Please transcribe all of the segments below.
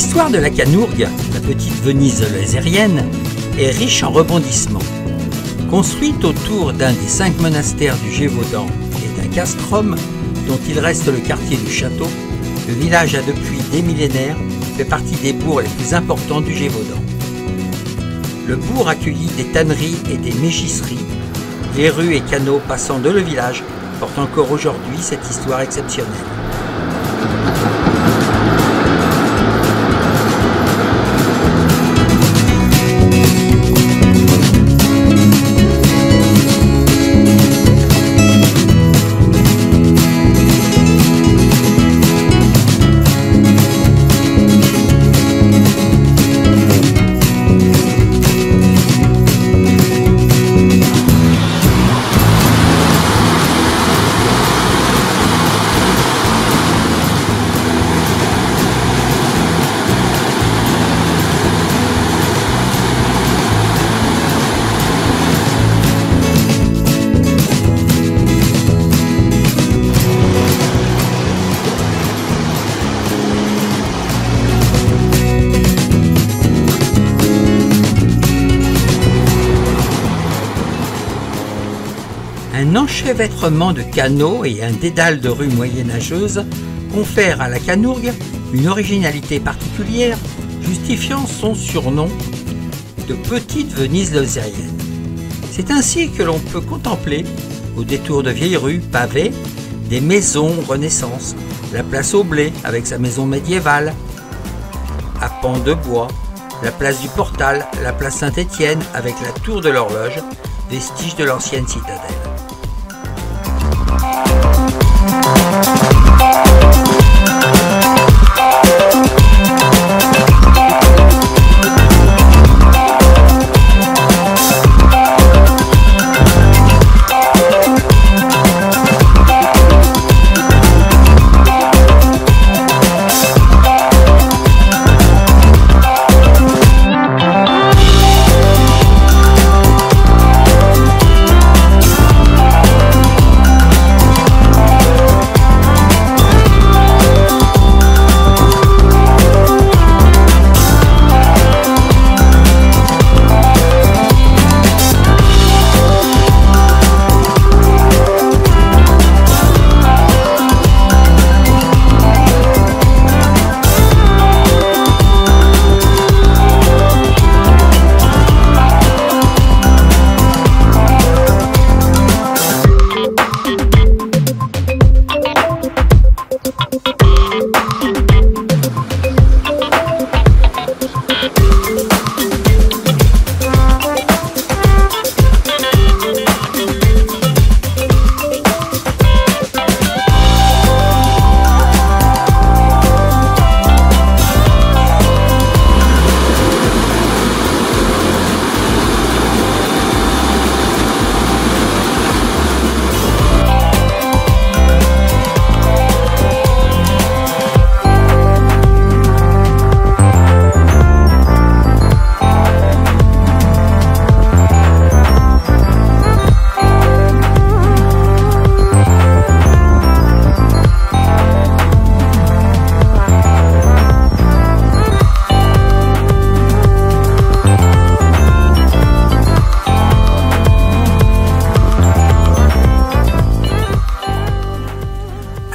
L'histoire de la Canourgue, la petite Venise lozérienne, est riche en rebondissements. Construite autour d'un des 5 monastères du Gévaudan et d'un castrum dont il reste le quartier du château, le village a depuis des millénaires fait partie des bourgs les plus importants du Gévaudan. Le bourg accueillit des tanneries et des mégisseries. Les rues et canaux passant de le village portent encore aujourd'hui cette histoire exceptionnelle. Un enchevêtrement de canaux et un dédale de rues moyenâgeuses confèrent à la Canourgue une originalité particulière, justifiant son surnom de Petite Venise lozérienne. C'est ainsi que l'on peut contempler, au détour de vieilles rues pavées, des maisons Renaissance, la place au blé avec sa maison médiévale, à pans de bois, la place du Portal, la place Saint-Étienne avec la tour de l'horloge, vestige de l'ancienne citadelle.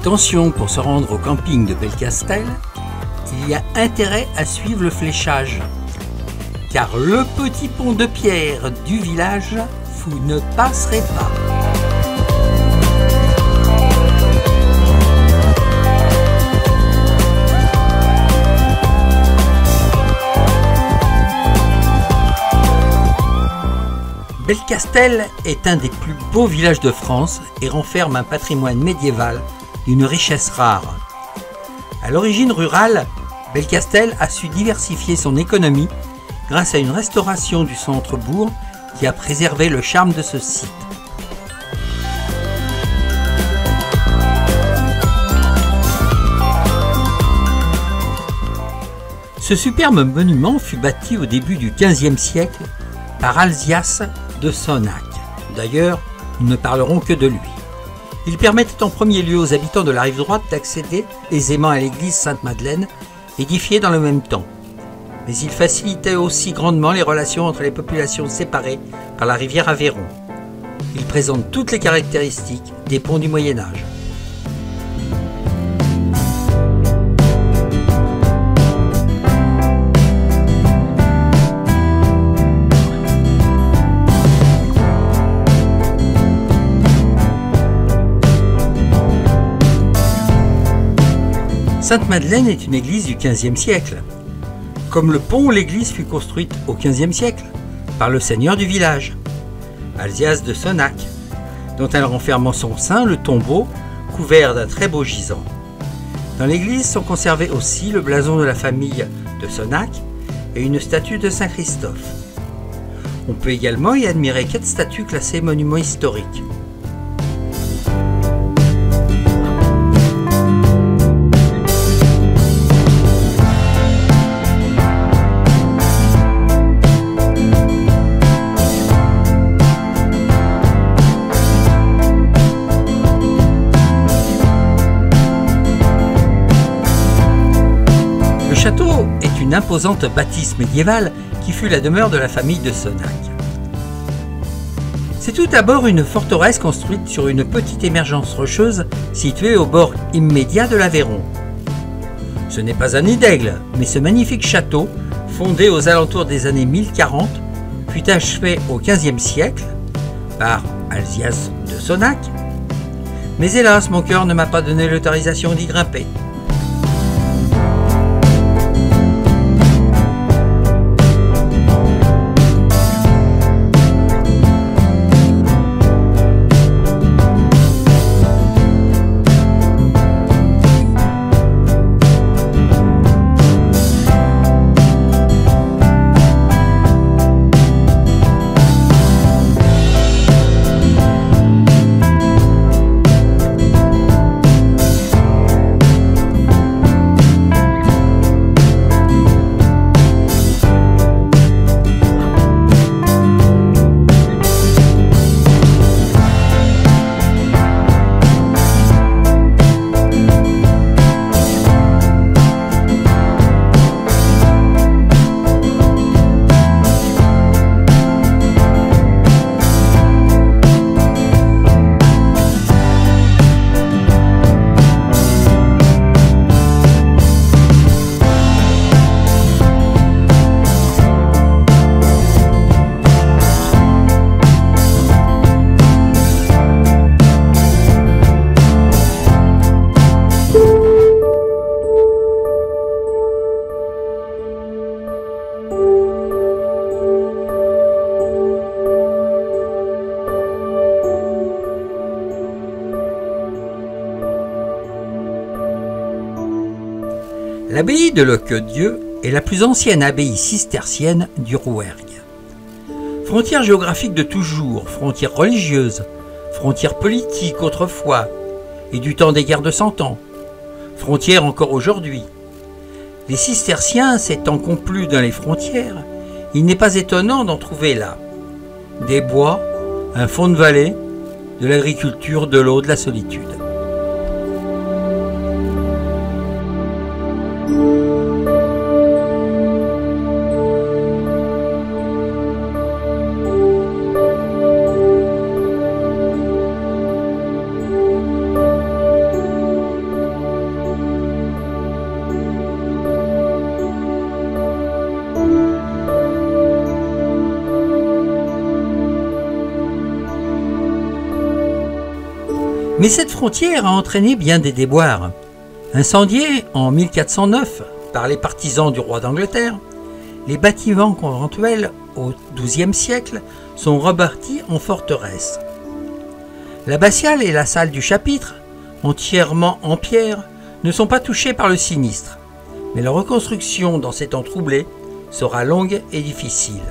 Attention, pour se rendre au camping de Belcastel, il y a intérêt à suivre le fléchage, car le petit pont de pierre du village, vous ne passerez pas. Belcastel est un des plus beaux villages de France et renferme un patrimoine médiéval d'une richesse rare. À l'origine rurale, Belcastel a su diversifier son économie grâce à une restauration du centre-bourg qui a préservé le charme de ce site. Ce superbe monument fut bâti au début du XVe siècle par Alsias de Sonnac. D'ailleurs, nous ne parlerons que de lui. Il permettait en premier lieu aux habitants de la rive droite d'accéder aisément à l'église Sainte-Madeleine édifié dans le même temps. Mais il facilitait aussi grandement les relations entre les populations séparées par la rivière Aveyron. Il présente toutes les caractéristiques des ponts du Moyen Âge. Sainte-Madeleine est une église du XVe siècle. Comme le pont, l'église fut construite au XVe siècle par le seigneur du village, Alsias de Sonnac, dont elle renferme en son sein le tombeau couvert d'un très beau gisant. Dans l'église sont conservés aussi le blason de la famille de Sonnac et une statue de Saint Christophe. On peut également y admirer 4 statues classées monuments historiques. Le château est une imposante bâtisse médiévale qui fut la demeure de la famille de Sonnac. C'est tout d'abord une forteresse construite sur une petite émergence rocheuse située au bord immédiat de l'Aveyron. Ce n'est pas un nid d'aigle, mais ce magnifique château, fondé aux alentours des années 1040, fut achevé au XVe siècle par Alsias de Sonnac. Mais hélas, mon cœur ne m'a pas donné l'autorisation d'y grimper. L'abbaye de Loquedieu est la plus ancienne abbaye cistercienne du Rouergue. Frontière géographique de toujours, frontière religieuse, frontière politique autrefois et du temps des guerres de Cent Ans, frontière encore aujourd'hui. Les cisterciens s'étant complus dans les frontières, il n'est pas étonnant d'en trouver là. Des bois, un fond de vallée, de l'agriculture, de l'eau, de la solitude. Mais cette frontière a entraîné bien des déboires. Incendiés en 1409 par les partisans du roi d'Angleterre, les bâtiments conventuels au XIIe siècle sont rebâtis en forteresse. L'abbatiale et la salle du chapitre, entièrement en pierre, ne sont pas touchés par le sinistre, mais la reconstruction dans ces temps troublés sera longue et difficile.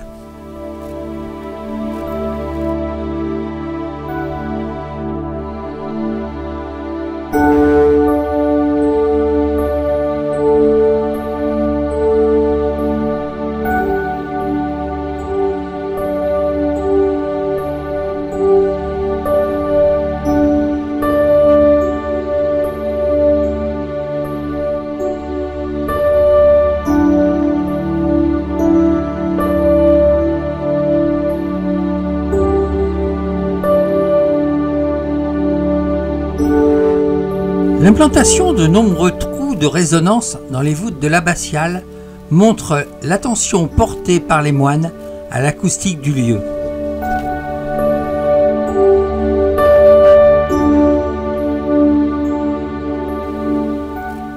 L'implantation de nombreux trous de résonance dans les voûtes de l'abbatiale montre l'attention portée par les moines à l'acoustique du lieu.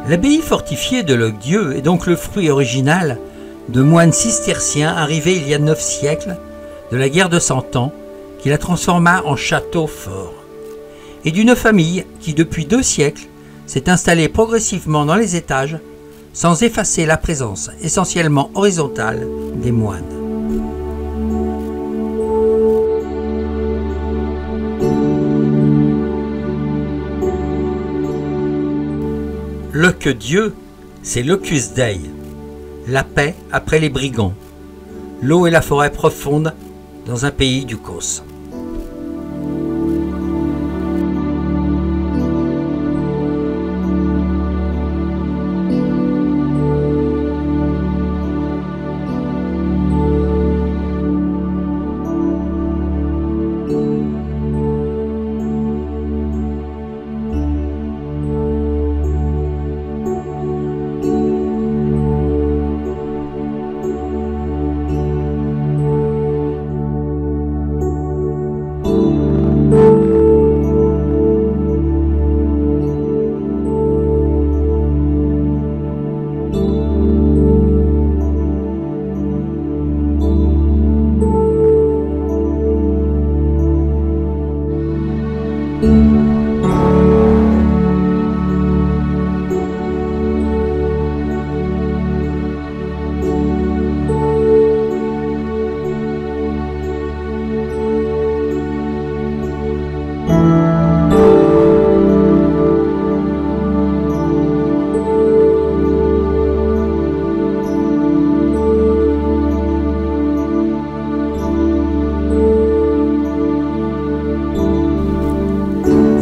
L'abbaye fortifiée de Locdieu est donc le fruit original de moines cisterciens arrivés il y a 9 siècles, de la guerre de Cent Ans, qui la transforma en château fort, et d'une famille qui, depuis 2 siècles, s'est installée progressivement dans les étages, sans effacer la présence essentiellement horizontale des moines. Loc-Dieu, c'est Locus Dei, la paix après les brigands, l'eau et la forêt profonde dans un pays du Causse.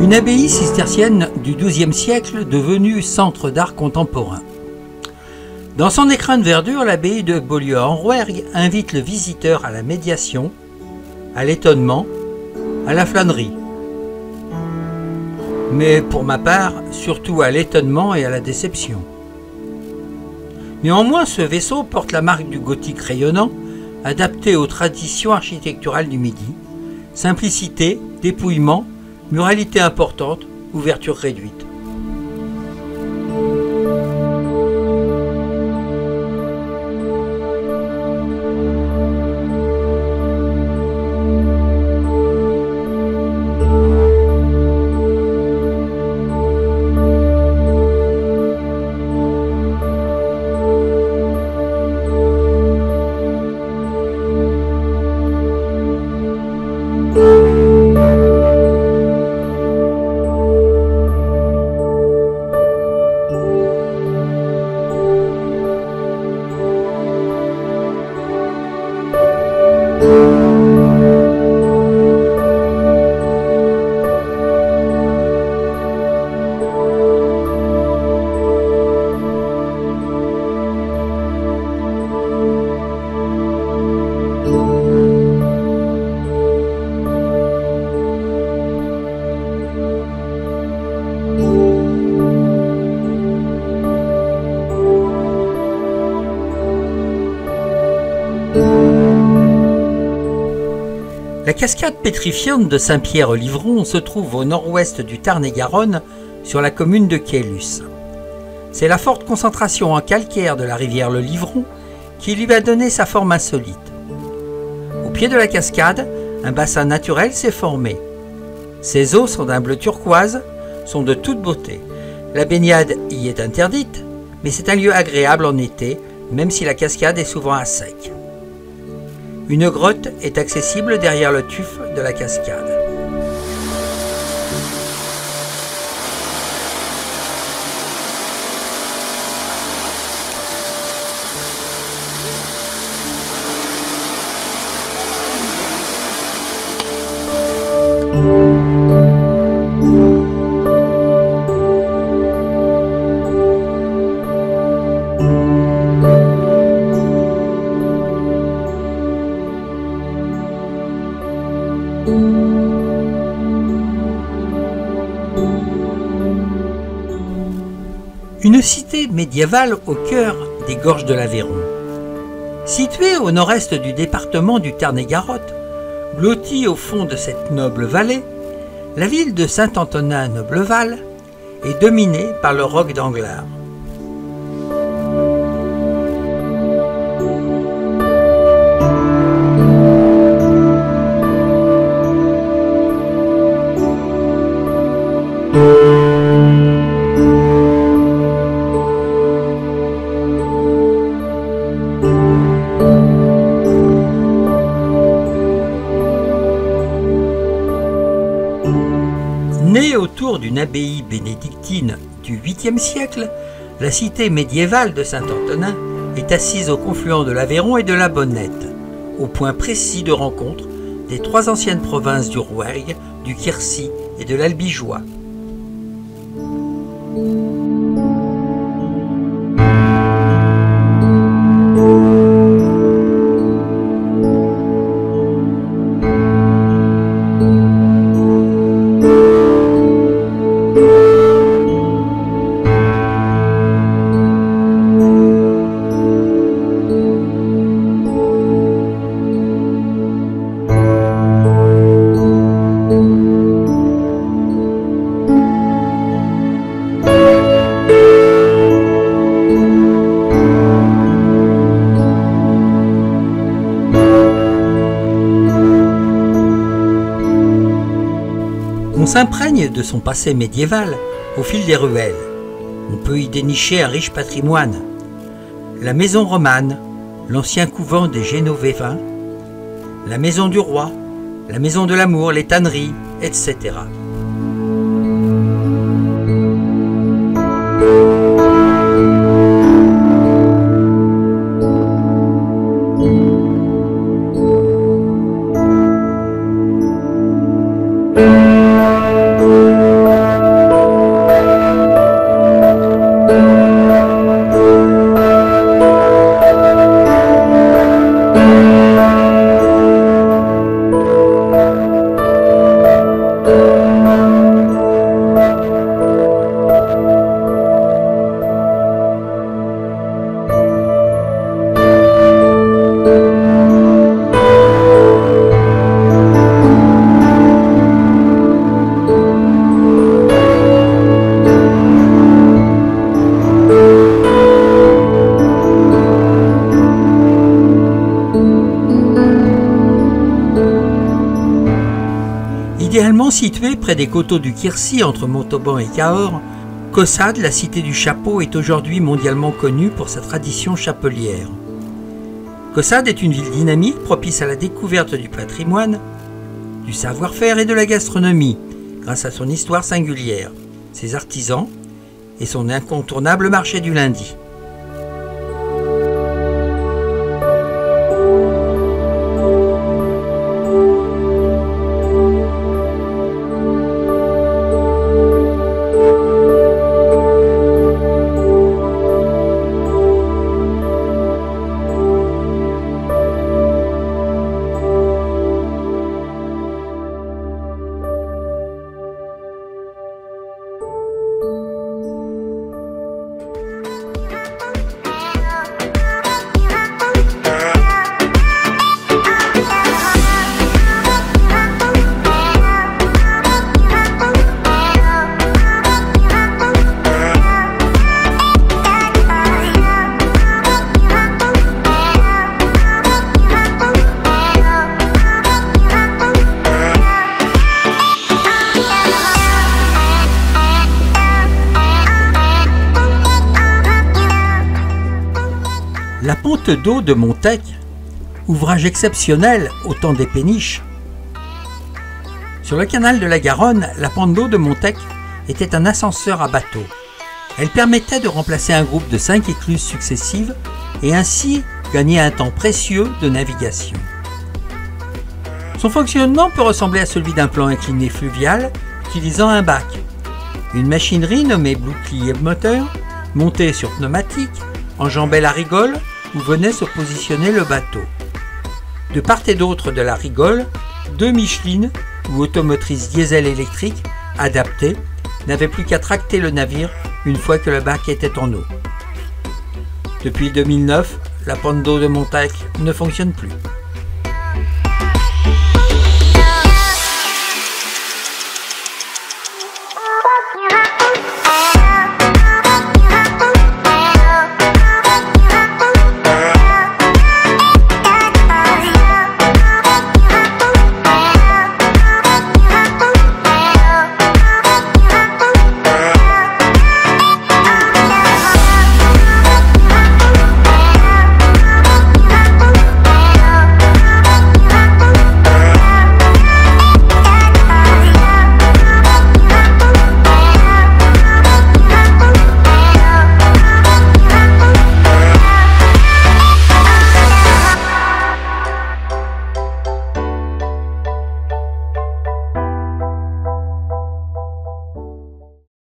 Une abbaye cistercienne du XIIe siècle devenue centre d'art contemporain. Dans son écrin de verdure, l'abbaye de Beaulieu en Rouergue invite le visiteur à la médiation, à l'étonnement, à la flânerie. Mais pour ma part, surtout à l'étonnement et à la déception. Néanmoins, ce vaisseau porte la marque du gothique rayonnant, adapté aux traditions architecturales du Midi. Simplicité, dépouillement, muralité importante, ouverture réduite. La cascade pétrifiante de Saint-Pierre-Livron se trouve au nord-ouest du Tarn-et-Garonne, sur la commune de Caylus. C'est la forte concentration en calcaire de la rivière le Livron qui lui a donné sa forme insolite. Au pied de la cascade, un bassin naturel s'est formé. Ses eaux sont d'un bleu turquoise, sont de toute beauté. La baignade y est interdite, mais c'est un lieu agréable en été, même si la cascade est souvent à sec. Une grotte est accessible derrière le tuf de la cascade. Une cité médiévale au cœur des gorges de l'Aveyron. Située au nord-est du département du Tarn-et-Garonne, blottie au fond de cette noble vallée, la ville de Saint-Antonin-Nobleval est dominée par le roc d'Anglars. Née autour d'une abbaye bénédictine du 8e siècle, la cité médiévale de Saint-Antonin est assise au confluent de l'Aveyron et de la Bonnette, au point précis de rencontre des trois anciennes provinces du Rouergue, du Quercy et de l'Albigeois. On s'imprègne de son passé médiéval au fil des ruelles. On peut y dénicher un riche patrimoine. La maison romane, l'ancien couvent des Génovéfains, la maison du roi, la maison de l'amour, les tanneries, etc. Idéalement située près des coteaux du Quercy entre Montauban et Cahors, Caussade, la cité du chapeau, est aujourd'hui mondialement connue pour sa tradition chapelière. Caussade est une ville dynamique propice à la découverte du patrimoine, du savoir-faire et de la gastronomie, grâce à son histoire singulière, ses artisans et son incontournable marché du lundi. La ponte d'eau de Montec, ouvrage exceptionnel au temps des péniches. Sur le canal de la Garonne, la pente d'eau de Montec était un ascenseur à bateau. Elle permettait de remplacer un groupe de 5 écluses successives et ainsi gagner un temps précieux de navigation. Son fonctionnement peut ressembler à celui d'un plan incliné fluvial utilisant un bac, une machinerie nommée bouclier moteur, montée sur pneumatique, enjambait la rigole où venait se positionner le bateau. De part et d'autre de la rigole, 2 michelines ou automotrices diesel électriques adaptées n'avaient plus qu'à tracter le navire une fois que le bac était en eau. Depuis 2009, la pompe d'eau de Montacq ne fonctionne plus.